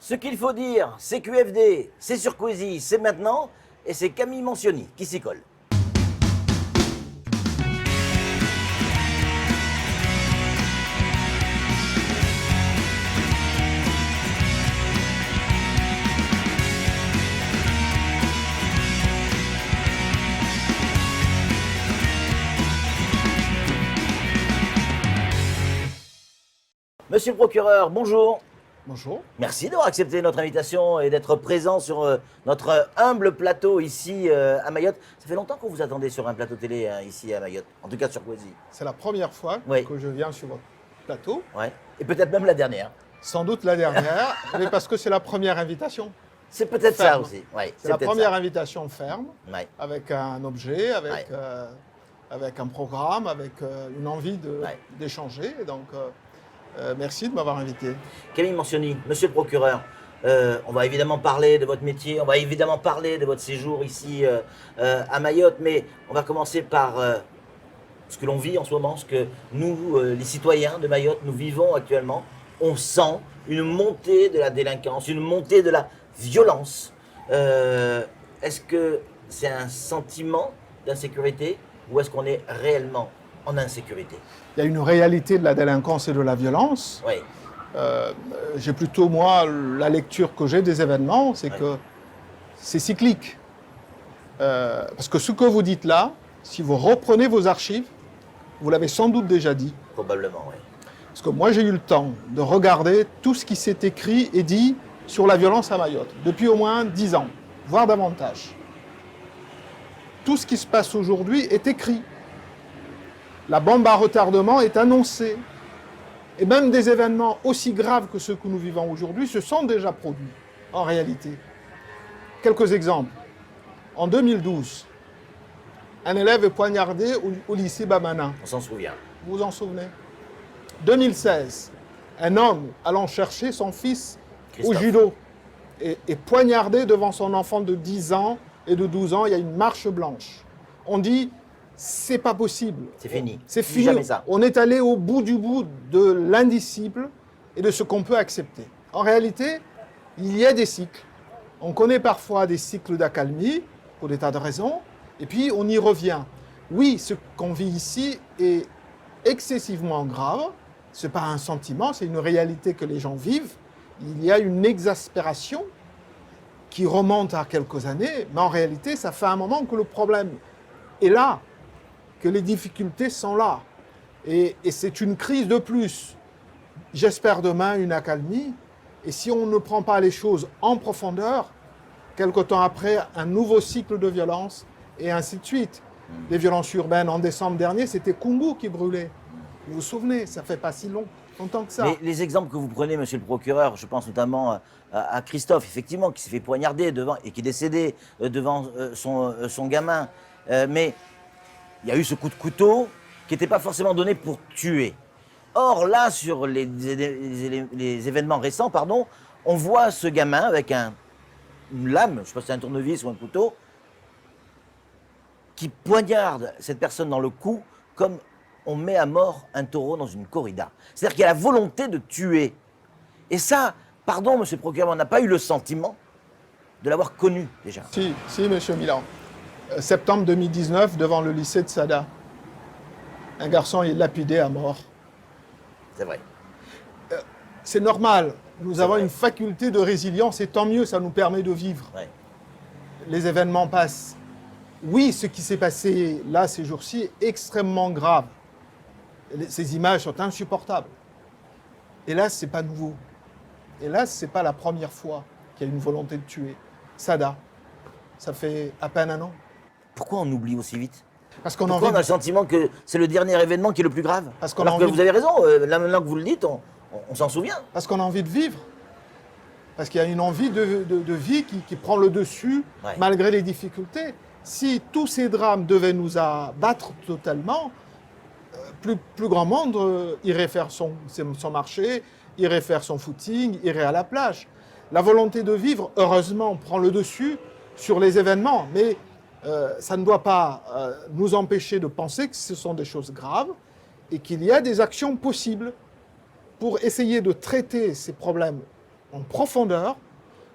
Ce qu'il faut dire, c'est QFD, c'est sur Squeezie, c'est maintenant, et c'est Camille Menzioni qui s'y colle. Monsieur le procureur, bonjour. Bonjour. Merci d'avoir accepté notre invitation et d'être présent sur notre humble plateau ici à Mayotte. Ça fait longtemps qu'on vous attendait sur un plateau télé ici à Mayotte, en tout cas sur Squeezie. C'est la première fois Oui. que je viens sur votre plateau. Ouais. Et peut-être même la dernière. Sans doute la dernière, mais parce que c'est la première invitation. C'est peut-être ça Ferme. aussi. Ouais, C'est la peut-être première ça. invitation ferme, Ouais. avec un objet, avec, Ouais. avec un programme, avec une envie Ouais. d'échanger. Donc, merci de m'avoir invité. Camille Menzioni, monsieur le procureur, on va évidemment parler de votre métier, on va évidemment parler de votre séjour ici à Mayotte, mais on va commencer par ce que l'on vit en ce moment, ce que nous, les citoyens de Mayotte, nous vivons actuellement. On sent une montée de la délinquance, une montée de la violence. Est-ce que c'est un sentiment d'insécurité ou est-ce qu'on est réellement en insécurité? Il y a une réalité de la délinquance et de la violence. Oui, J'ai plutôt, moi, la lecture que j'ai des événements, c'est Ouais. que c'est cyclique. Parce que ce que vous dites là, si vous reprenez vos archives, vous l'avez sans doute déjà dit. probablement, oui. Parce que moi, j'ai eu le temps de regarder tout ce qui s'est écrit et dit sur la violence à Mayotte, depuis au moins 10 ans, voire davantage. Tout ce qui se passe aujourd'hui est écrit. La bombe à retardement est annoncée. Et même des événements aussi graves que ceux que nous vivons aujourd'hui se sont déjà produits, en réalité. Quelques exemples. En 2012, un élève est poignardé au lycée Bamana. On s'en souvient. Vous vous en souvenez? 2016, un homme allant chercher son fils au Christophe. judo est poignardé devant son enfant de 10 ans et de 12 ans. Il y a une marche blanche. On dit, c'est pas possible. C'est fini. C'est Plus fini. jamais ça. On est allé au bout du bout de l'indicible et de ce qu'on peut accepter. En réalité, il y a des cycles. On connaît parfois des cycles d'accalmie pour des tas de raisons, et puis on y revient. Oui, ce qu'on vit ici est excessivement grave. Ce n'est pas un sentiment, c'est une réalité que les gens vivent. Il y a une exaspération qui remonte à quelques années, mais en réalité, ça fait un moment que le problème est là, que les difficultés sont là. Et c'est une crise de plus. J'espère demain une accalmie. Et si on ne prend pas les choses en profondeur, quelque temps après, un nouveau cycle de violence, et ainsi de suite. Les violences urbaines, en décembre dernier, c'était Kungu qui brûlait. Vous vous souvenez, ça fait pas si longtemps que ça. Mais les exemples que vous prenez, monsieur le procureur, je pense notamment à Christophe, effectivement, qui s'est fait poignarder devant et qui est décédé devant son gamin. Mais il y a eu ce coup de couteau qui n'était pas forcément donné pour tuer. Or, là, sur les événements récents, pardon, on voit ce gamin avec une lame, je ne sais pas si c'est un tournevis ou un couteau, qui poignarde cette personne dans le cou comme on met à mort un taureau dans une corrida. C'est-à-dire qu'il y a la volonté de tuer. Et ça, pardon, monsieur le procureur, on n'a pas eu le sentiment de l'avoir connu déjà. Si, monsieur Milan. Septembre 2019, devant le lycée de Sada, un garçon est lapidé à mort. C'est vrai. C'est normal. Nous avons vrai. une faculté de résilience et tant mieux, ça nous permet de vivre. Ouais. Les événements passent. Oui, ce qui s'est passé là ces jours-ci est extrêmement grave. Ces images sont insupportables. Hélas, ce n'est pas nouveau. Hélas, ce n'est pas la première fois qu'il y a une volonté de tuer. Sada, ça fait à peine un an. Pourquoi on oublie aussi vite? Parce qu'on a Pourquoi envie on a le sentiment que c'est le dernier événement qui est le plus grave? Parce qu'on a Alors que envie de- vous avez raison, là maintenant que vous le dites, on s'en souvient. Parce qu'on a envie de vivre. Parce qu'il y a une envie de vie qui prend le dessus Ouais. malgré les difficultés. Si tous ces drames devaient nous abattre totalement, plus grand monde irait faire son marché, irait faire son footing, irait à la plage. La volonté de vivre, heureusement, prend le dessus sur les événements, mais ça ne doit pas nous empêcher de penser que ce sont des choses graves et qu'il y a des actions possibles pour essayer de traiter ces problèmes en profondeur,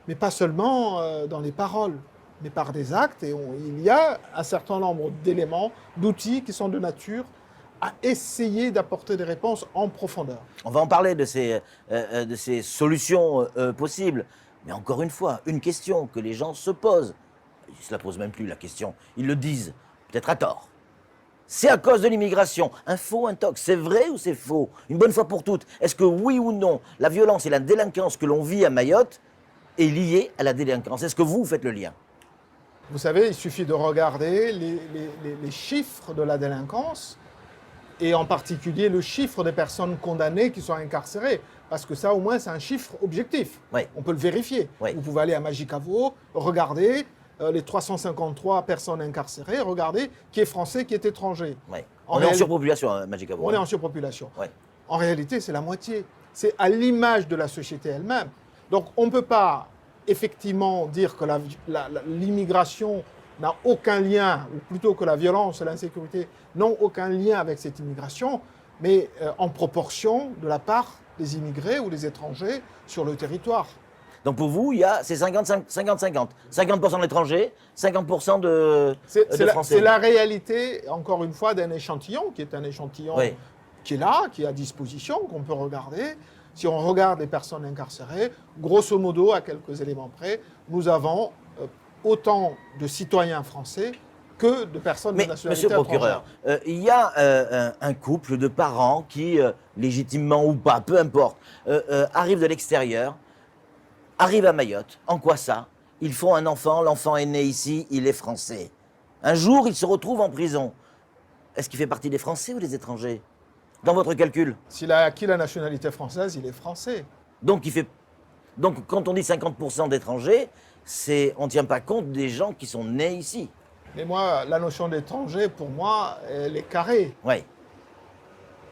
mais pas seulement dans les paroles, mais par des actes. Et il y a un certain nombre d'éléments, d'outils qui sont de nature à essayer d'apporter des réponses en profondeur. On va en parler de ces solutions possibles. Mais encore une fois, une question que les gens se posent, ils ne se la posent même plus la question, ils le disent, peut-être à tort. C'est à cause de l'immigration. Un faux, un toc, c'est vrai ou c'est faux? Une bonne fois pour toutes, est-ce que oui ou non, la violence et la délinquance que l'on vit à Mayotte est liée à la délinquance? Est-ce que vous faites le lien? Vous savez, il suffit de regarder les chiffres de la délinquance, et en particulier le chiffre des personnes condamnées qui sont incarcérées. Parce que ça, au moins, c'est un chiffre objectif. Oui. On peut le vérifier. Oui. Vous pouvez aller à Magicavo, regarder les 353 personnes incarcérées, regarder qui est français, qui est étranger. Oui. On est en surpopulation à Magicavo. On est en surpopulation. Oui. En réalité, c'est la moitié. C'est à l'image de la société elle-même. Donc, on ne peut pas effectivement dire que l'immigration n'a aucun lien, ou plutôt que la violence et l'insécurité n'ont aucun lien avec cette immigration, mais en proportion de la part des immigrés ou des étrangers sur le territoire. Donc pour vous, c'est 50-50. 50% d'étrangers, 50% de Français. C'est la réalité, encore une fois, d'un échantillon, qui est un échantillon oui. qui est là, qui est à disposition, qu'on peut regarder. Si on regarde les personnes incarcérées, grosso modo, à quelques éléments près, nous avons autant de citoyens français que de personnes de nationalité étrangère. Monsieur le procureur, il y a un couple de parents qui, légitimement ou pas, peu importe, arrivent de l'extérieur, arrivent à Mayotte. En quoi ça? Ils font un enfant, l'enfant est né ici, il est français. Un jour, il se retrouve en prison. Est-ce qu'il fait partie des Français ou des étrangers? Dans votre calcul? S'il a acquis la nationalité française, il est français. Donc, quand on dit 50% d'étrangers, on ne tient pas compte des gens qui sont nés ici. Mais moi, la notion d'étranger, pour moi, elle est carrée. Oui.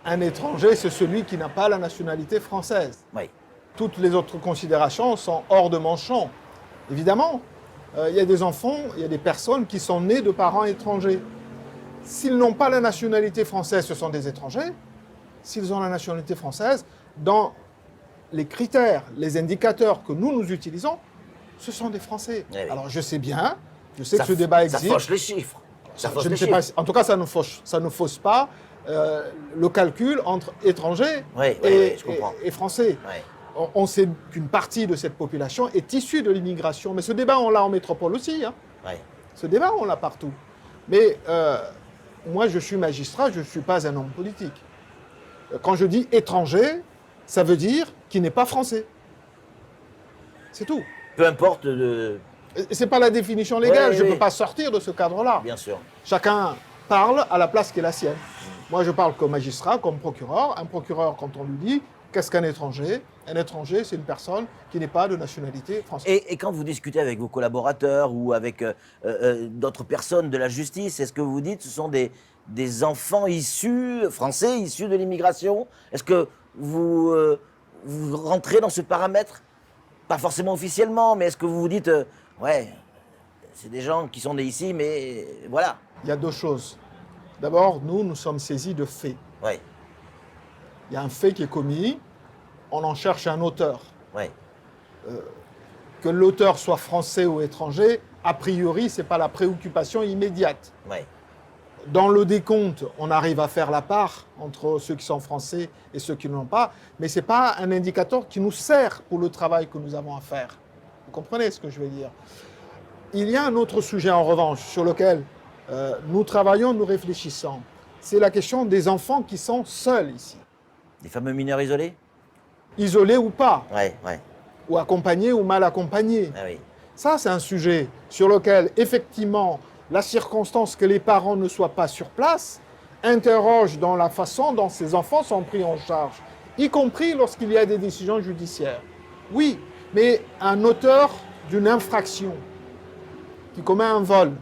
Un étranger, c'est celui qui n'a pas la nationalité française. Oui. Toutes les autres considérations sont hors de mon champ. Évidemment, il y a des enfants, il y a des personnes qui sont nées de parents étrangers. S'ils n'ont pas la nationalité française, ce sont des étrangers. S'ils ont la nationalité française, dans les critères, les indicateurs que nous utilisons, ce sont des Français. Eh oui. Alors je sais bien, je sais que ce débat existe. Ça fauche les chiffres. Je ne sais pas, en tout cas, ça ne fausse pas le calcul entre étrangers et Français. Oui. On sait qu'une partie de cette population est issue de l'immigration, mais ce débat, on l'a en métropole aussi. Hein. Oui. Ce débat, on l'a partout. Mais moi, je suis magistrat, je ne suis pas un homme politique. Quand je dis étranger, ça veut dire qu'il n'est pas français. C'est tout. Peu importe Ce n'est pas la définition légale, oui, je ne oui. peux pas sortir de ce cadre-là. Bien sûr. Chacun parle à la place qui est la sienne. Moi, je parle comme magistrat, comme procureur. Un procureur, quand on lui dit qu'est-ce qu'un étranger? Un étranger, c'est une personne qui n'est pas de nationalité française. Et quand vous discutez avec vos collaborateurs ou avec d'autres personnes de la justice, est-ce que vous dites que ce sont des enfants français issus de l'immigration? Est-ce que vous rentrez dans ce paramètre? Pas forcément officiellement, mais est-ce que vous vous dites, ouais, c'est des gens qui sont nés ici, mais voilà. Il y a deux choses. D'abord, nous sommes saisis de faits. Oui. Il y a un fait qui est commis, on en cherche un auteur. Oui. Que l'auteur soit français ou étranger, a priori, ce n'est pas la préoccupation immédiate. Oui. Dans le décompte, on arrive à faire la part entre ceux qui sont français et ceux qui ne l'ont pas, mais ce n'est pas un indicateur qui nous sert pour le travail que nous avons à faire. Vous comprenez ce que je veux dire? Il y a un autre sujet en revanche sur lequel nous travaillons, nous réfléchissons. C'est la question des enfants qui sont seuls ici. Des fameux mineurs isolés? Isolés ou pas, Oui, oui. ou accompagnés ou mal accompagnés. Ah oui. Ça, c'est un sujet sur lequel, effectivement, la circonstance que les parents ne soient pas sur place interroge dans la façon dont ces enfants sont pris en charge, y compris lorsqu'il y a des décisions judiciaires. Oui, mais un auteur d'une infraction qui commet un vol,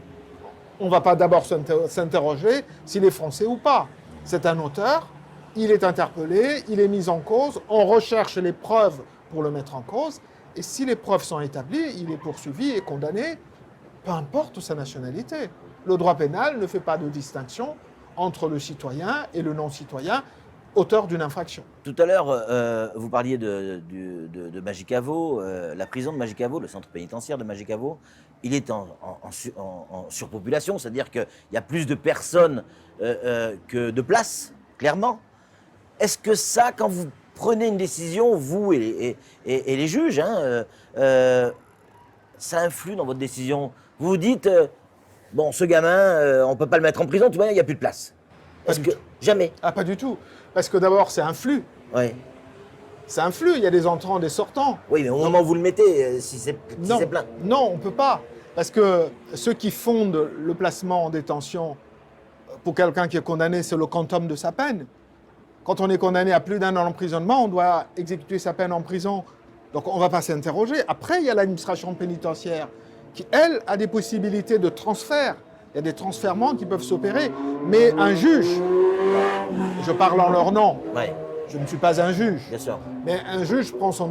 on ne va pas d'abord s'interroger s'il est français ou pas. C'est un auteur, il est interpellé, il est mis en cause, on recherche les preuves pour le mettre en cause, et si les preuves sont établies, il est poursuivi et condamné, peu importe sa nationalité. Le droit pénal ne fait pas de distinction entre le citoyen et le non-citoyen. auteur d'une infraction. Tout à l'heure, vous parliez de Magicavo, la prison de Magicavo, le centre pénitentiaire de Magicavo. Il est en surpopulation, c'est-à-dire qu'il y a plus de personnes que de places, clairement. Est-ce que ça, quand vous prenez une décision, vous et les juges, hein, ça influe dans votre décision? Vous vous dites, bon, ce gamin, on ne peut pas le mettre en prison, de toute manière, il n'y a plus de place. Est-ce que jamais? Ah, pas du tout. Parce que d'abord, c'est un flux. Oui. C'est un flux, il y a des entrants, des sortants. Oui, mais au moment où vous le mettez, si c'est plein. Non, on ne peut pas. Parce que ceux qui fondent le placement en détention pour quelqu'un qui est condamné, c'est le quantum de sa peine. Quand on est condamné à plus d'1 an d'emprisonnement, on doit exécuter sa peine en prison. Donc on ne va pas s'interroger. Après, il y a l'administration pénitentiaire qui, elle, a des possibilités de transfert. Il y a des transfèrements qui peuvent s'opérer. Mais un juge, je parle en leur nom, Ouais, je ne suis pas un juge, bien sûr. mais un juge prend son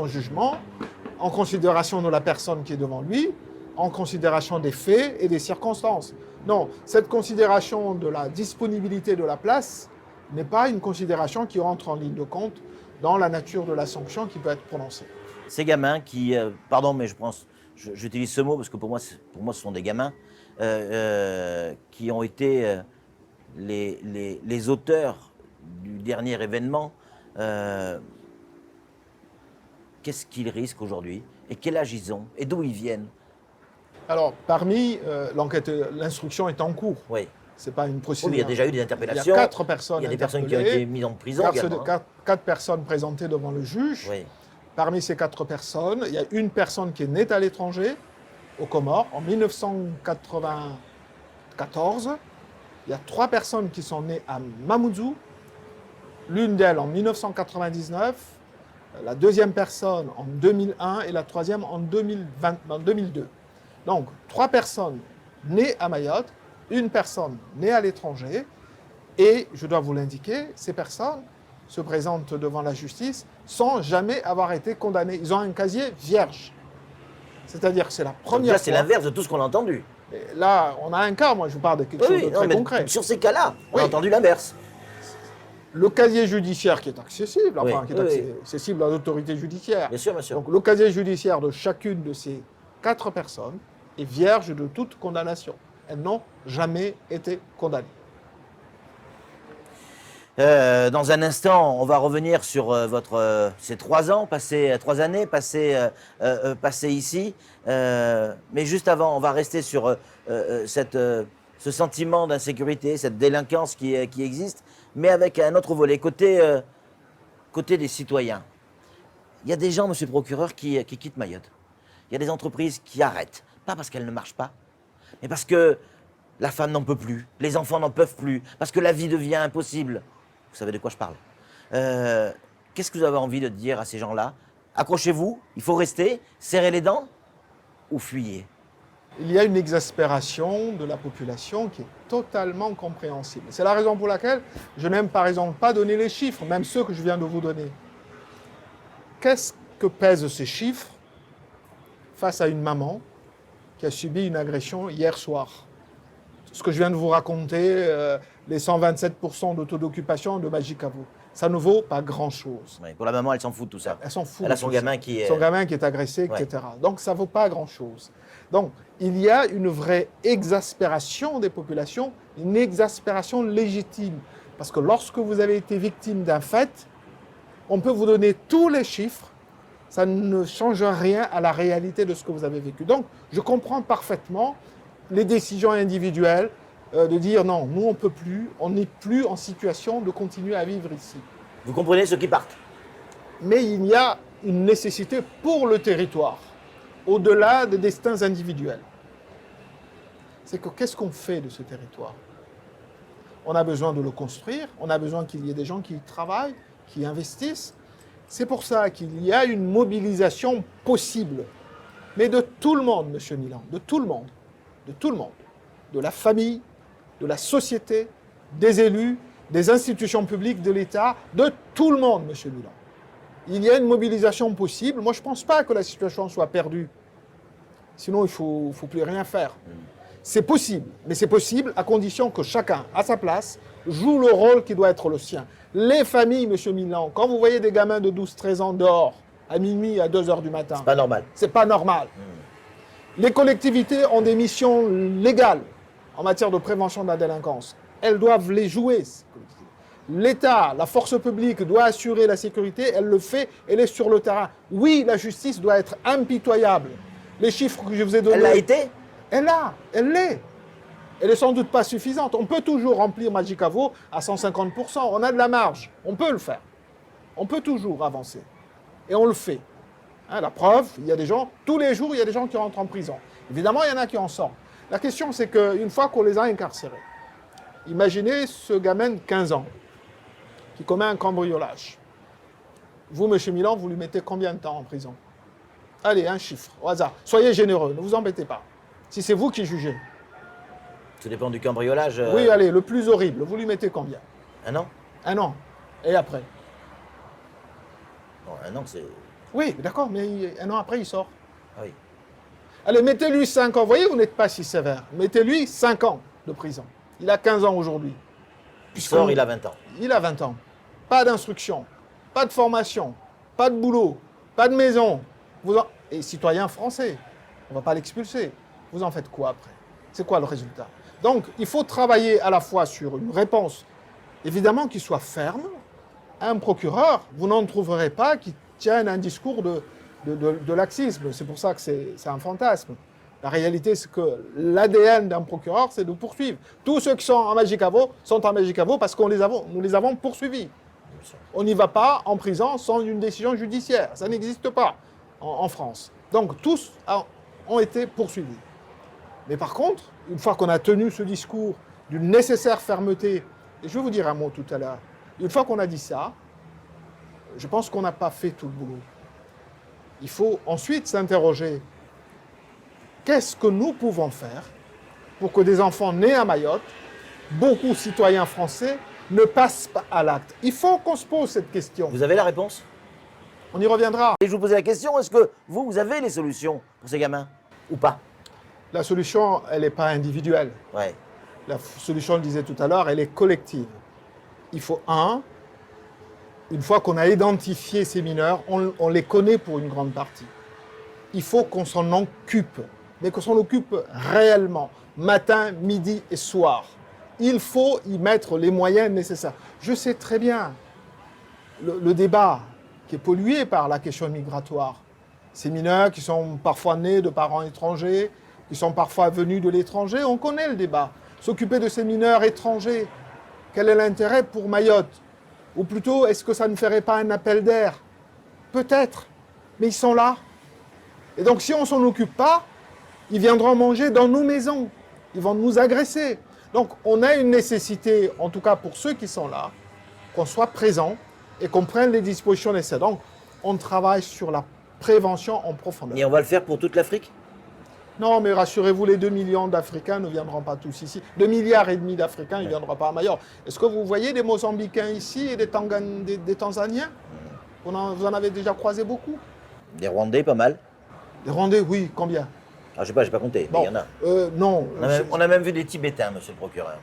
jugement en considération de la personne qui est devant lui, en considération des faits et des circonstances. Non, cette considération de la disponibilité de la place n'est pas une considération qui rentre en ligne de compte dans la nature de la sanction qui peut être prononcée. Ces gamins qui, pardon, mais j'utilise ce mot parce que pour moi, ce sont des gamins qui ont été les auteurs du dernier événement. Qu'est-ce qu'ils risquent aujourd'hui? Et quel âge ils ont? Et d'où ils viennent? Alors, parmi l'enquête, l'instruction est en cours. Oui. C'est pas une procédure. Oui, il y a déjà eu des interpellations. Il y a 4 personnes. Il y a des personnes qui ont été mises en prison également. 4 personnes présentées devant le juge. Oui. Parmi ces 4 personnes, il y a une personne qui est née à l'étranger, aux Comores, en 1994. Il y a 3 personnes qui sont nées à Mamoudzou, l'une d'elles en 1999, la deuxième personne en 2001 et la troisième en 2002. Donc, 3 personnes nées à Mayotte, une personne née à l'étranger, et je dois vous l'indiquer, ces personnes se présentent devant la justice sans jamais avoir été condamnées. Ils ont un casier vierge. C'est-à-dire que c'est la première fois. C'est l'inverse de tout ce qu'on a entendu. Et là, on a un cas, moi je vous parle de quelque chose de très concret. Sur ces cas-là, on Oui. a entendu l'inverse. Le casier judiciaire qui est accessible, Oui, qui est accessible à l'autorité judiciaire. Bien sûr, bien sûr. Donc le casier judiciaire de chacune de ces 4 personnes est vierge de toute condamnation. Elles n'ont jamais été condamnées. Dans un instant, on va revenir sur ces 3 années passées ici. Mais juste avant, on va rester sur ce sentiment d'insécurité, cette délinquance qui existe, mais avec un autre volet, côté des citoyens. Il y a des gens, monsieur le procureur, qui quittent Mayotte. Il y a des entreprises qui arrêtent, pas parce qu'elles ne marchent pas, mais parce que la femme n'en peut plus, les enfants n'en peuvent plus, parce que la vie devient impossible. Vous savez de quoi je parle. Qu'est-ce que vous avez envie de dire à ces gens-là? Accrochez-vous, il faut rester, serrez les dents ou fuyez? Il y a une exaspération de la population qui est totalement compréhensible. C'est la raison pour laquelle je n'aime par exemple pas donner les chiffres, même ceux que je viens de vous donner. Qu'est-ce que pèsent ces chiffres face à une maman qui a subi une agression hier soir? Ce que je viens de vous raconter, les 127% de taux d'occupation de Magicavo, ça ne vaut pas grand-chose. Oui, pour la maman, elle s'en fout de tout ça. Elle s'en fout. Elle a son gamin qui est... Son gamin qui est agressé, etc. Ouais. Donc ça ne vaut pas grand-chose. Donc il y a une vraie exaspération des populations, une exaspération légitime. Parce que lorsque vous avez été victime d'un fait, on peut vous donner tous les chiffres, ça ne change rien à la réalité de ce que vous avez vécu. Donc je comprends parfaitement les décisions individuelles de dire non, nous on ne peut plus, on n'est plus en situation de continuer à vivre ici. Vous comprenez ceux qui partent? Mais il y a une nécessité pour le territoire, au-delà des destins individuels. C'est que qu'est-ce qu'on fait de ce territoire? On a besoin de le construire, on a besoin qu'il y ait des gens qui y travaillent, qui investissent. C'est pour ça qu'il y a une mobilisation possible, mais de tout le monde, M. Milan, de tout le monde, de la famille, de la société, des élus, des institutions publiques, de l'État, de tout le monde, M. Milan. Il y a une mobilisation possible. Moi, je ne pense pas que la situation soit perdue. Sinon, il ne faut plus rien faire. C'est possible, mais c'est possible à condition que chacun, à sa place, joue le rôle qui doit être le sien. Les familles, M. Milan, quand vous voyez des gamins de 12-13 ans dehors, à minuit, à 2 heures du matin, C'est pas normal. c'est pas normal. Les collectivités ont des missions légales en matière de prévention de la délinquance. Elles doivent les jouer. L'État, la force publique doit assurer la sécurité, elle le fait, elle est sur le terrain. Oui, la justice doit être impitoyable. Les chiffres que je vous ai donnés... Elle l'a été? Elle l'est. Elle est sans doute pas suffisante. On peut toujours remplir Magicavo à 150%. On a de la marge. On peut le faire. On peut toujours avancer. Et on le fait. Hein, la preuve, il y a des gens, tous les jours, il y a des gens qui rentrent en prison. Évidemment, il y en a qui en sortent. La question, c'est qu'une fois qu'on les a incarcérés, imaginez ce gamin de 15 ans qui commet un cambriolage. Vous, M. Milan, vous lui mettez combien de temps en prison? Allez, un chiffre, au hasard. Soyez généreux, ne vous embêtez pas. Si c'est vous qui jugez. Tout dépend du cambriolage. Oui, allez, le plus horrible, vous lui mettez combien? 1 an? 1 an. Et après? Bon, 1 an, c'est... Oui, d'accord, mais 1 an après, il sort. Ah oui. Allez, mettez-lui 5 ans. Vous voyez, vous n'êtes pas si sévère. Mettez-lui 5 ans de prison. Il a 15 ans aujourd'hui. Il sort, il a 20 ans. Il a 20 ans. Pas d'instruction, pas de formation, pas de boulot, pas de maison. Et citoyen français, on ne va pas l'expulser. Vous en faites quoi après? C'est quoi le résultat? Donc, il faut travailler à la fois sur une réponse, évidemment, qui soit ferme. Un procureur, vous n'en trouverez pas qui tienne un discours de laxisme. C'est pour ça que c'est un fantasme. La réalité, c'est que l'ADN d'un procureur, c'est de poursuivre. Tous ceux qui sont en Magicavo sont en Magicavo parce que nous les avons poursuivis. On n'y va pas en prison sans une décision judiciaire. Ça n'existe pas en France. Donc, tous ont été poursuivis. Mais par contre, une fois qu'on a tenu ce discours d'une nécessaire fermeté, et je vais vous dire un mot tout à l'heure, une fois qu'on a dit ça, je pense qu'on n'a pas fait tout le boulot. Il faut ensuite s'interroger, qu'est-ce que nous pouvons faire pour que des enfants nés à Mayotte, beaucoup de citoyens français, ne passent pas à l'acte? Il faut qu'on se pose cette question. Vous avez la réponse? On y reviendra. Et je vous posais la question, est-ce que vous avez les solutions pour ces gamins? Ou pas? La solution, elle n'est pas individuelle. Ouais. La solution, je le disais tout à l'heure, elle est collective. Il faut, une fois qu'on a identifié ces mineurs, on les connaît pour une grande partie. Il faut qu'on s'en occupe, mais qu'on s'en occupe réellement, matin, midi et soir. Il faut y mettre les moyens nécessaires. Je sais très bien le débat qui est pollué par la question migratoire. Ces mineurs qui sont parfois nés de parents étrangers, qui sont parfois venus de l'étranger, on connaît le débat. S'occuper de ces mineurs étrangers, quel est l'intérêt pour Mayotte? Ou plutôt, est-ce que ça ne ferait pas un appel d'air? Peut-être, mais ils sont là. Et donc, si on ne s'en occupe pas, ils viendront manger dans nos maisons. Ils vont nous agresser. Donc, on a une nécessité, en tout cas pour ceux qui sont là, qu'on soit présent et qu'on prenne les dispositions nécessaires. Donc, on travaille sur la prévention en profondeur. Et on va le faire pour toute l'Afrique? Non, mais rassurez-vous, les 2 millions d'Africains ne viendront pas tous ici. 2,5 milliards d'Africains, ils ne viendront pas à Mayotte. Est-ce que vous voyez des Mozambicains ici et des Tanzaniens? Vous en avez déjà croisé beaucoup? Des Rwandais, pas mal. Des Rwandais, oui, combien? Ah, je sais pas, j'ai pas compté, mais il y en a. Non. On a même vu des Tibétains, monsieur le procureur.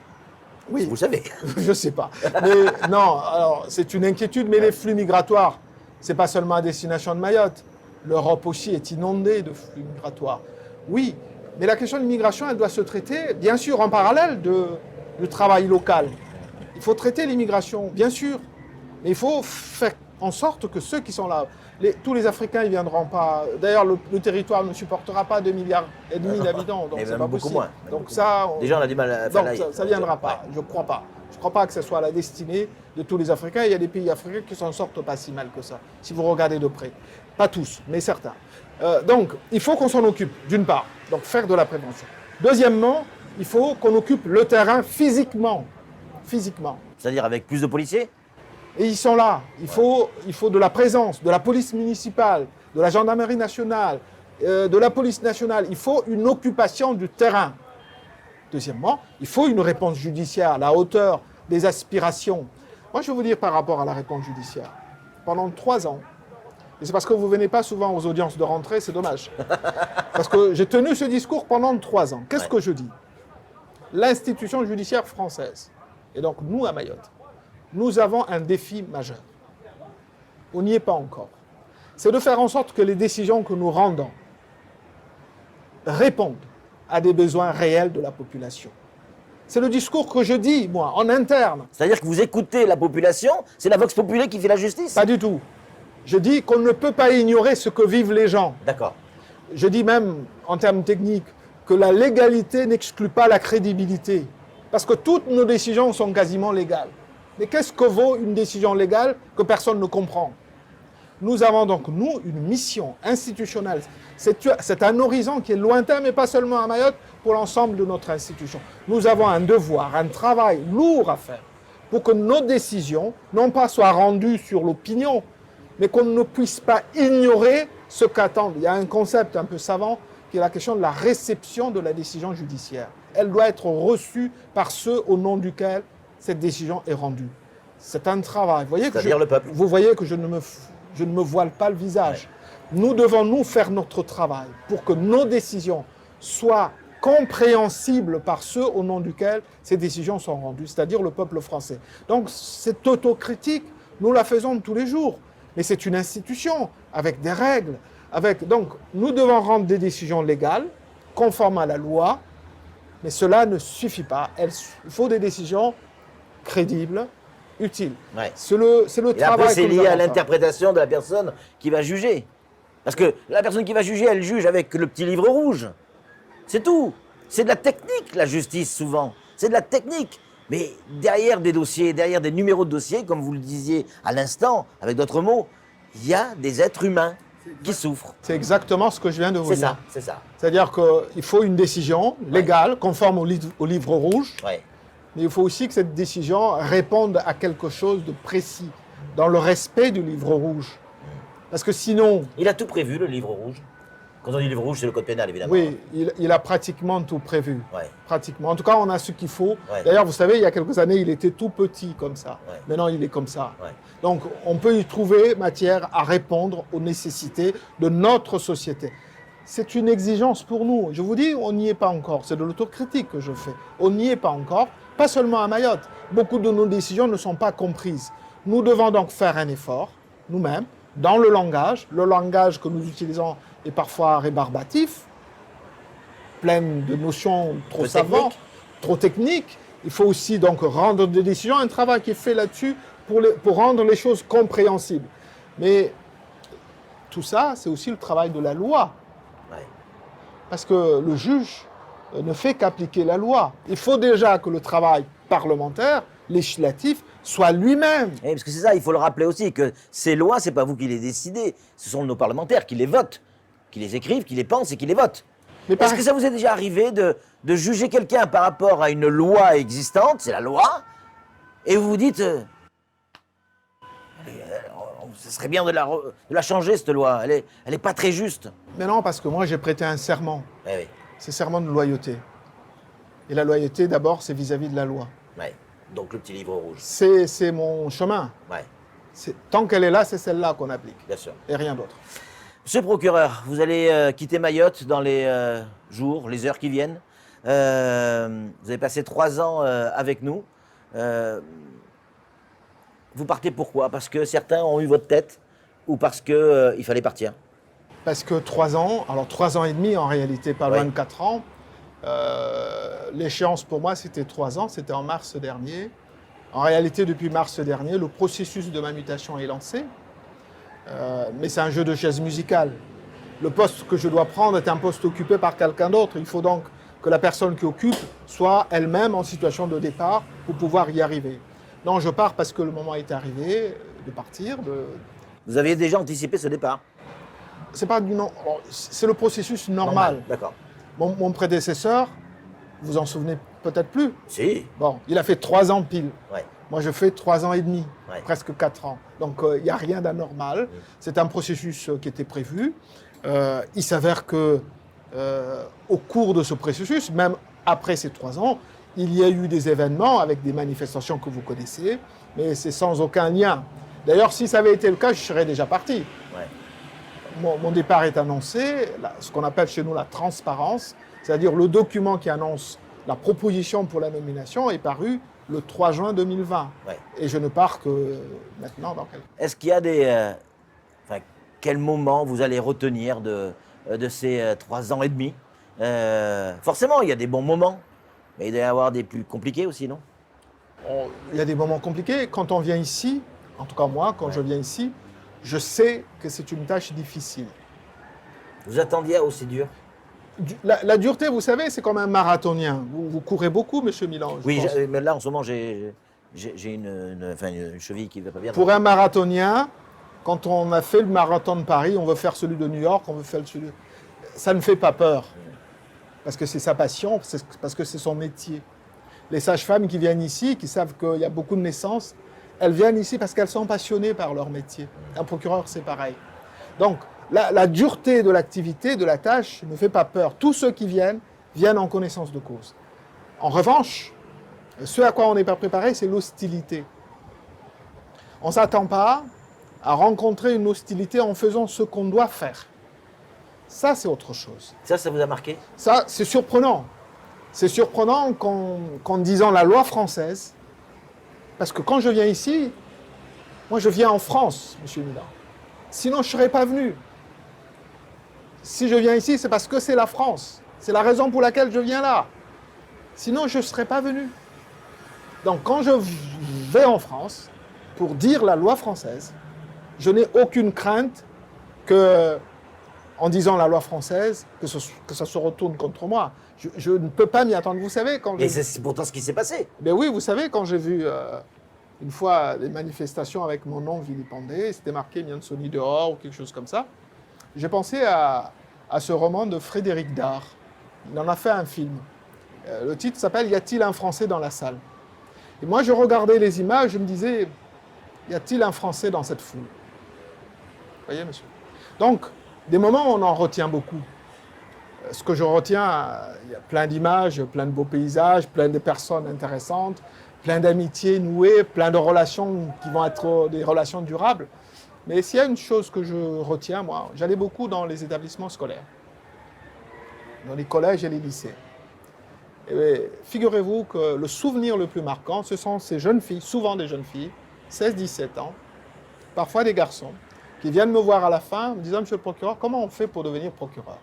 Oui. Vous le savez. Je ne sais pas. Mais non, alors c'est une inquiétude, mais les flux migratoires, ce n'est pas seulement à destination de Mayotte. L'Europe aussi est inondée de flux migratoires. Oui, mais la question de l'immigration, elle doit se traiter, bien sûr, en parallèle du travail local. Il faut traiter l'immigration, bien sûr, mais il faut faire en sorte que ceux qui sont là, tous les Africains, ils ne viendront pas. D'ailleurs, le territoire ne supportera pas 2,5 milliards d'habitants, donc c'est pas possible. Moins, donc ça, déjà, on a du mal à faire. Donc ça ne viendra pas, je ne crois pas. Je ne crois pas que ce soit la destinée de tous les Africains. Il y a des pays africains qui s'en sortent pas si mal que ça, si vous regardez de près. Pas tous, mais certains. Donc, il faut qu'on s'en occupe, d'une part, donc faire de la prévention. Deuxièmement, il faut qu'on occupe le terrain physiquement. C'est-à-dire avec plus de policiers? Et ils sont là. Il faut de la présence, de la police municipale, de la gendarmerie nationale, de la police nationale. Il faut une occupation du terrain. Deuxièmement, il faut une réponse judiciaire à la hauteur des aspirations. Moi, je vais vous dire par rapport à la réponse judiciaire. Pendant 3 ans, et c'est parce que vous ne venez pas souvent aux audiences de rentrée, c'est dommage. Parce que j'ai tenu ce discours pendant 3 ans. Qu'est-ce que je dis? l'institution judiciaire française, et donc nous à Mayotte, nous avons un défi majeur. On n'y est pas encore. C'est de faire en sorte que les décisions que nous rendons répondent à des besoins réels de la population. C'est le discours que je dis, moi, en interne. C'est-à-dire que vous écoutez la population, c'est la vox populi qui fait la justice? Pas du tout. Je dis qu'on ne peut pas ignorer ce que vivent les gens. D'accord. Je dis même, en termes techniques, que la légalité n'exclut pas la crédibilité. Parce que toutes nos décisions sont quasiment légales. Mais qu'est-ce que vaut une décision légale que personne ne comprend? Nous avons donc, nous, une mission institutionnelle. C'est un horizon qui est lointain, mais pas seulement à Mayotte, pour l'ensemble de notre institution. Nous avons un devoir, un travail lourd à faire pour que nos décisions, non pas soient rendues sur l'opinion, mais qu'on ne puisse pas ignorer ce qu'attendent. Il y a un concept un peu savant qui est la question de la réception de la décision judiciaire. Elle doit être reçue par ceux au nom duquel cette décision est rendue. C'est un travail. C'est-à-dire le peuple. Vous voyez que je ne me voile pas le visage. Ouais. Nous devons, nous, faire notre travail pour que nos décisions soient compréhensibles par ceux au nom duquel ces décisions sont rendues, c'est-à-dire le peuple français. Donc, cette autocritique, nous la faisons tous les jours. Mais c'est une institution, avec des règles. Donc, nous devons rendre des décisions légales, conformes à la loi, mais cela ne suffit pas. Il faut des décisions crédibles, utiles. Ouais. C'est le Et travail après, c'est que nous lié à avons fait. l'interprétation de la personne qui va juger. Parce que la personne qui va juger, elle juge avec le petit livre rouge. C'est tout. C'est de la technique, la justice, souvent. C'est de la technique. Mais derrière des dossiers, derrière des numéros de dossiers, comme vous le disiez à l'instant, avec d'autres mots, il y a des êtres humains qui souffrent. C'est exactement ce que je viens de vous C'est dire. ça, c'est ça. C'est-à-dire qu'il faut une décision légale, conforme au livre rouge, Ouais. mais il faut aussi que cette décision réponde à quelque chose de précis, dans le respect du livre rouge. Parce que sinon, Il a tout prévu, le livre rouge. Quand on dit livre rouge, c'est le code pénal, évidemment. oui, il a pratiquement tout prévu. Ouais. Pratiquement. En tout cas, on a ce qu'il faut. Ouais. D'ailleurs, vous savez, il y a quelques années, il était tout petit comme ça. Ouais. Maintenant, il est comme ça. Ouais. Donc, on peut y trouver matière à répondre aux nécessités de notre société. C'est une exigence pour nous. Je vous dis, on n'y est pas encore. C'est de l'autocritique que je fais. On n'y est pas encore, pas seulement à Mayotte. Beaucoup de nos décisions ne sont pas comprises. Nous devons donc faire un effort, nous-mêmes, dans le langage. Le langage que nous utilisons est parfois rébarbatif, plein de notions trop Peu savantes, techniques. trop techniques. Il faut aussi donc rendre des décisions, un travail qui est fait là-dessus pour rendre les choses compréhensibles. Mais tout ça, c'est aussi le travail de la loi. Ouais. Parce que le juge ne fait qu'appliquer la loi. Il faut déjà que le travail parlementaire, législatif, soit lui-même. Eh, parce que c'est ça, il faut le rappeler aussi, que ces lois, c'est pas vous qui les décidez, ce sont nos parlementaires qui les votent, qui les écrivent, qui les pensent et qui les votent. Mais par Est-ce que ça vous est déjà arrivé de juger quelqu'un par rapport à une loi existante, c'est la loi, et vous vous dites, ce serait bien de la changer, cette loi, elle est pas très juste. Mais non, parce que moi, j'ai prêté un serment. Eh oui, C'est serment de loyauté. Et la loyauté, d'abord, c'est vis-à-vis de la loi. ouais. Donc le petit livre rouge, C'est mon chemin. ouais, Tant qu'elle est là, c'est celle-là qu'on applique. bien sûr. Et rien d'autre. Monsieur le procureur, vous allez quitter Mayotte dans les jours, les heures qui viennent. Vous avez passé 3 ans avec nous. Vous partez pourquoi? Parce que certains ont eu votre tête ou parce qu'il fallait partir? Parce que 3 ans, alors 3 ans et demi en réalité, pas loin Oui. de 4 ans. L'échéance pour moi, c'était 3 ans, c'était en mars dernier. En réalité, depuis mars dernier, le processus de ma mutation est lancé. Mais c'est un jeu de chaises musicales. Le poste que je dois prendre est un poste occupé par quelqu'un d'autre. Il faut donc que la personne qui occupe soit elle-même en situation de départ pour pouvoir y arriver. Non, je pars parce que le moment est arrivé de partir. Vous aviez déjà anticipé ce départ? C'est pas du non, c'est le processus normal. D'accord. Mon prédécesseur, vous en souvenez peut-être plus. Si. Bon, il a fait 3 ans pile. Ouais. Moi, je fais 3 ans et demi, Ouais. presque 4 ans. Donc, il n'y a rien d'anormal. C'est un processus qui était prévu. Il s'avère que, au cours de ce processus, même après ces 3 ans, il y a eu des événements avec des manifestations que vous connaissez, mais c'est sans aucun lien. D'ailleurs, si ça avait été le cas, je serais déjà parti. Ouais. Mon départ est annoncé, ce qu'on appelle chez nous la transparence, c'est-à-dire le document qui annonce la proposition pour la nomination est parue le 3 juin 2020. Ouais. Et je ne pars que maintenant dans quelques... Est-ce qu'il y a des... enfin, quel moment vous allez retenir de ces 3 ans et demi? Forcément, il y a des bons moments, mais il doit y avoir des plus compliqués aussi, non? Il y a des moments compliqués. Quand on vient ici, en tout cas moi, quand je viens ici, je sais que c'est une tâche difficile. Vous attendiez à aussi dur? La dureté, vous savez, c'est comme un marathonien. Vous courez beaucoup, monsieur Milan. Oui, mais là, en ce moment, j'ai une cheville qui ne va pas bien. Pour un marathonien, quand on a fait le marathon de Paris, on veut faire celui de New York, on veut faire celui de... Ça ne fait pas peur. Parce que c'est sa passion, parce que c'est son métier. Les sages-femmes qui viennent ici, qui savent qu'il y a beaucoup de naissances, elles viennent ici parce qu'elles sont passionnées par leur métier. Un procureur, c'est pareil. Donc, la dureté de l'activité, de la tâche, ne fait pas peur. Tous ceux qui viennent en connaissance de cause. En revanche, ce à quoi on n'est pas préparé, c'est l'hostilité. On ne s'attend pas à rencontrer une hostilité en faisant ce qu'on doit faire. Ça, c'est autre chose. Ça vous a marqué? Ça, c'est surprenant. C'est surprenant qu'en disant la loi française, parce que quand je viens ici, moi je viens en France, monsieur Milan. Sinon, je ne serais pas venu. Si je viens ici, c'est parce que c'est la France. C'est la raison pour laquelle je viens là. Sinon, je ne serais pas venu. Donc, quand je vais en France, pour dire la loi française, je n'ai aucune crainte que, en disant la loi française, que ça se retourne contre moi. Je ne peux pas m'y attendre. Vous savez, quand Mais c'est pourtant ce qui s'est passé. Mais oui, vous savez, quand j'ai vu une fois des manifestations avec mon nom vilipendé, c'était marqué Miansoni dehors ou quelque chose comme ça, j'ai pensé à ce roman de Frédéric Dard. Il en a fait un film. Le titre s'appelle « Y a-t-il un Français dans la salle ?» Et moi, je regardais les images, je me disais « Y a-t-il un Français dans cette foule ?» Vous voyez, monsieur? Donc, des moments, on en retient beaucoup. Ce que je retiens, il y a plein d'images, plein de beaux paysages, plein de personnes intéressantes, plein d'amitiés nouées, plein de relations qui vont être des relations durables. Mais s'il y a une chose que je retiens, moi, j'allais beaucoup dans les établissements scolaires, dans les collèges et les lycées. Et figurez-vous que le souvenir le plus marquant, ce sont ces jeunes filles, souvent des jeunes filles, 16-17 ans, parfois des garçons, qui viennent me voir à la fin, me disant « Monsieur le procureur, comment on fait pour devenir procureur ?»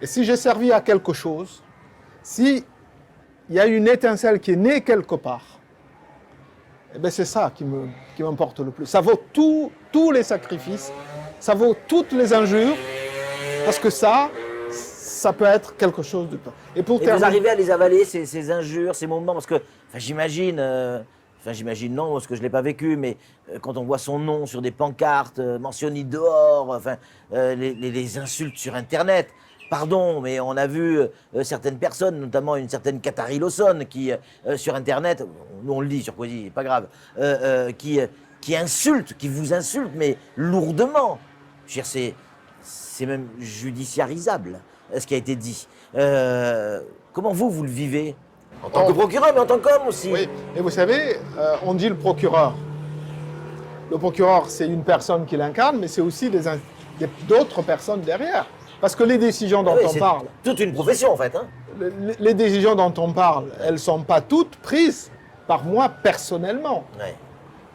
Et si j'ai servi à quelque chose, s'il y a une étincelle qui est née quelque part, eh bien c'est ça qui m'importe le plus. Ça vaut tous les sacrifices, ça vaut toutes les injures, parce que ça peut être quelque chose de... Et vous arrivez à les avaler, ces injures, ces moments, parce que j'imagine... j'imagine non, parce que je ne l'ai pas vécu, mais quand on voit son nom sur des pancartes, mentionné dehors, les insultes sur Internet, pardon, mais on a vu certaines personnes, notamment une certaine Katari Lawson, qui, sur Internet, nous on le dit sur Poésie, pas grave, qui insulte, qui vous insulte, mais lourdement. Je veux dire, c'est même judiciarisable, ce qui a été dit. Comment vous le vivez? En tant que procureur, mais en tant qu'homme aussi. Oui, et vous savez, on dit le procureur. Le procureur, c'est une personne qui l'incarne, mais c'est aussi d'autres personnes derrière. Parce que les décisions dont on parle... toute une profession, en fait. Hein. Les décisions dont on parle, elles ne sont pas toutes prises par moi personnellement. Ouais.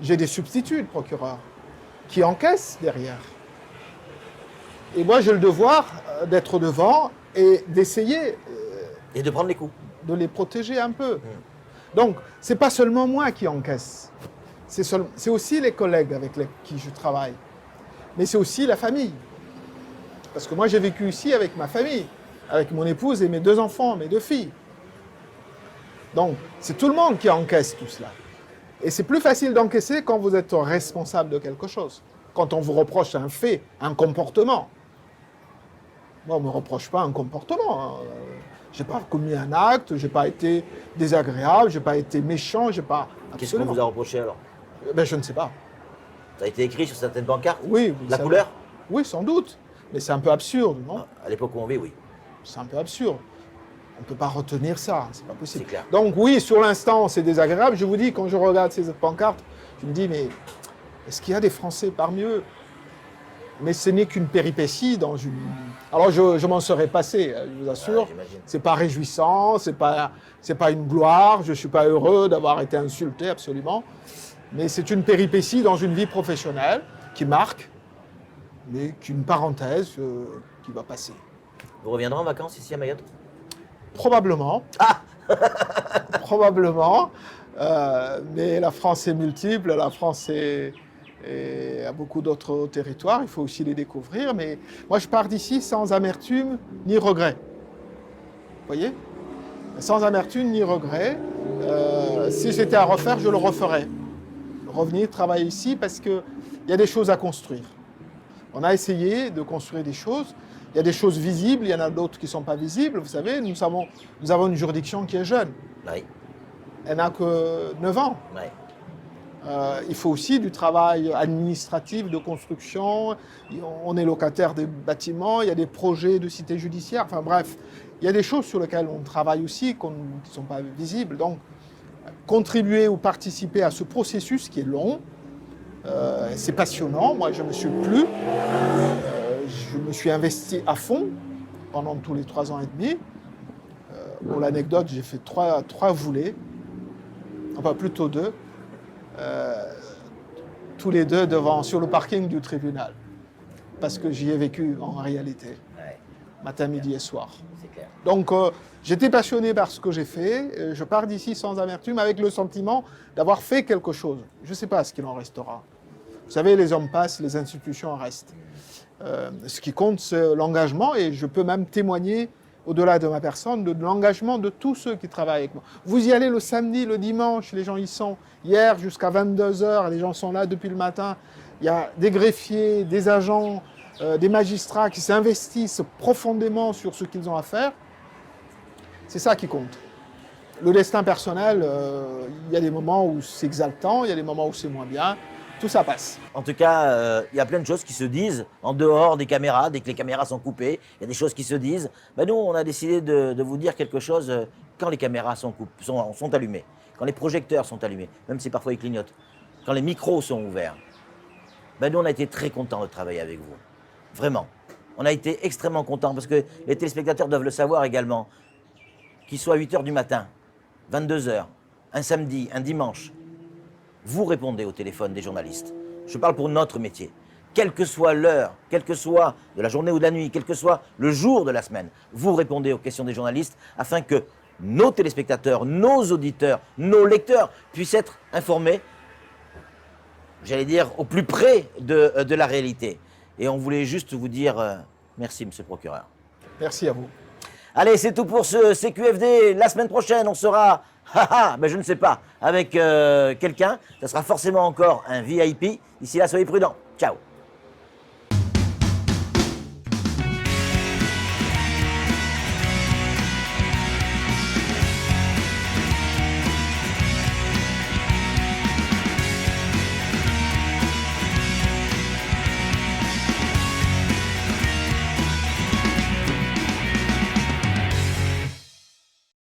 J'ai des substituts de procureur qui encaissent derrière. Et moi, j'ai le devoir d'être devant et d'essayer... et de prendre les coups. De les protéger un peu. Donc, ce n'est pas seulement moi qui encaisse. C'est aussi les collègues avec qui je travaille. Mais c'est aussi la famille. Parce que moi, j'ai vécu ici avec ma famille, avec mon épouse et mes 2 enfants, mes 2 filles. Donc, c'est tout le monde qui encaisse tout cela. Et c'est plus facile d'encaisser quand vous êtes responsable de quelque chose. Quand on vous reproche un fait, un comportement. Moi, on ne me reproche pas un comportement. Hein. Je n'ai pas commis un acte, je n'ai pas été désagréable, je n'ai pas été méchant, je n'ai pas... Qu'est-ce qu'on vous a reproché alors? Je ne sais pas. Ça a été écrit sur certaines pancartes? Oui. La couleur? Oui, sans doute. Mais c'est un peu absurde, non? À l'époque où on vit, oui. C'est un peu absurde. On ne peut pas retenir ça, c'est pas possible. C'est clair. Donc oui, sur l'instant, c'est désagréable. Je vous dis, quand je regarde ces pancartes, je me dis, mais est-ce qu'il y a des Français parmi eux? mais ce n'est qu'une péripétie dans une... Alors je m'en serais passé, je vous assure. J'imagine. C'est pas réjouissant, c'est pas une gloire, je suis pas heureux d'avoir été insulté absolument. Mais c'est une péripétie dans une vie professionnelle qui marque, mais qu'une parenthèse qui va passer. Vous reviendrez en vacances ici à Mayotte? Probablement. Probablement. Mais la France est multiple, la France a beaucoup d'autres territoires, il faut aussi les découvrir. Mais moi, je pars d'ici sans amertume ni regret. Vous voyez? Sans amertume ni regret. Si c'était à refaire, je le referais. Revenir travailler ici parce qu'il y a des choses à construire. On a essayé de construire des choses. Il y a des choses visibles, il y en a d'autres qui ne sont pas visibles. Vous savez, nous avons une juridiction qui est jeune. Oui. Elle n'a que 9 ans. Oui. Il faut aussi du travail administratif, de construction. On est locataire des bâtiments, il y a des projets de cité judiciaire. Enfin bref, il y a des choses sur lesquelles on travaille aussi qui ne sont pas visibles. Donc, contribuer ou participer à ce processus qui est long, c'est passionnant. Moi, je ne me suis plu. Je me suis investi à fond pendant tous les 3 ans et demi. Pour l'anecdote, j'ai fait 3 volets, enfin plutôt 2, tous les 2 sur le parking du tribunal, parce que j'y ai vécu en réalité, Ouais. matin, midi et soir. C'est clair. Donc j'étais passionné par ce que j'ai fait, je pars d'ici sans amertume avec le sentiment d'avoir fait quelque chose. Je ne sais pas ce qu'il en restera. Vous savez, les hommes passent, les institutions restent. Ce qui compte, c'est l'engagement, et je peux même témoigner, au-delà de ma personne, de l'engagement de tous ceux qui travaillent avec moi. Vous y allez le samedi, le dimanche, les gens y sont. Hier, jusqu'à 22h, les gens sont là depuis le matin. Il y a des greffiers, des agents, des magistrats qui s'investissent profondément sur ce qu'ils ont à faire. C'est ça qui compte. Le destin personnel, il y a des moments où c'est exaltant, il y a des moments où c'est moins bien. Tout ça passe. En tout cas, il y a plein de choses qui se disent en dehors des caméras, dès que les caméras sont coupées. Il y a des choses qui se disent. Ben nous, on a décidé de vous dire quelque chose quand les caméras sont allumées, quand les projecteurs sont allumés, même si parfois ils clignotent, quand les micros sont ouverts. Ben nous, on a été très contents de travailler avec vous. Vraiment. On a été extrêmement contents parce que les téléspectateurs doivent le savoir également. Qu'il soit 8h du matin, 22h, un samedi, un dimanche, vous répondez au téléphone des journalistes. Je parle pour notre métier. Quelle que soit l'heure, quelle que soit de la journée ou de la nuit, quel que soit le jour de la semaine, vous répondez aux questions des journalistes afin que nos téléspectateurs, nos auditeurs, nos lecteurs puissent être informés, j'allais dire, au plus près de la réalité. Et on voulait juste vous dire merci, monsieur le procureur. Merci à vous. Allez, c'est tout pour ce CQFD. La semaine prochaine, on sera, ben je ne sais pas, avec quelqu'un. Ça sera forcément encore un VIP. D'ici là, soyez prudents. Ciao.